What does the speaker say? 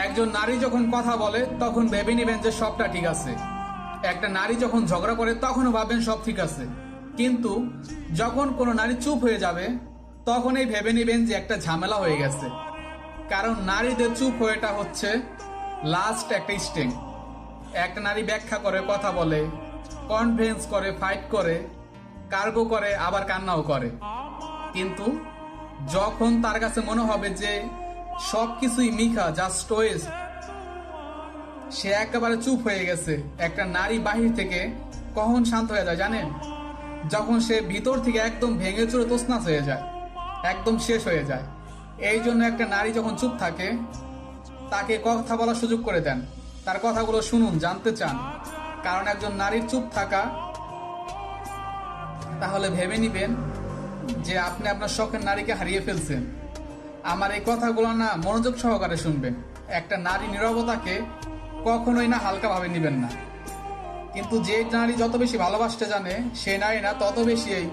একজন নারী যখন কথা বলে তখন ভেবে নেবেন যে সবটা ঠিক আছে। একটা নারী যখন ঝগড়া করে তখনও ভাববেন সব ঠিক আছে। কিন্তু যখন কোনো নারী চুপ হয়ে যাবে তখনই ভেবে নেবেন যে একটা ঝামেলা হয়ে গেছে। কারণ নারীদের চুপ হয়েটা হচ্ছে লাস্ট একটা স্টেপ। একটা নারী ব্যাখ্যা করে, কথা বলে, কনভিন্স করে, ফাইট করে, কার্গো করে, আবার কান্নাও করে। কিন্তু যখন তার কাছে মনে হবে যে সবকিছুই মিথ্যা, জাস্ট ওয়েস্ট, সে একেবারে চুপ হয়ে গেছে। একটা নারী বাহির থেকে কখন শান্ত হয়ে যায় জানেন? যখন সে ভিতর থেকে একদম ভেঙে চুরে তছনছ হয়ে যায়, একদম শেষ হয়ে যায়। এই জন্য একটা নারী যখন চুপ থাকে তাকে কথা বলার সুযোগ করে দেন, তার কথাগুলো শুনুন, জানতে চান। কারণ একজন নারীর চুপ থাকা, তাহলে ভেবে নিবেন যে আপনি আপনার শখের নারীকে হারিয়ে ফেলছেন। আমার এই কথাগুলো না মনোযোগ সহকারে শুনবেন। একটা নারী নীরবতাকে কখনোই না হালকাভাবে নিবেন না। কিন্তু যে নারী যত বেশি ভালোবাসতে জানে, সে নারী না তত বেশি এই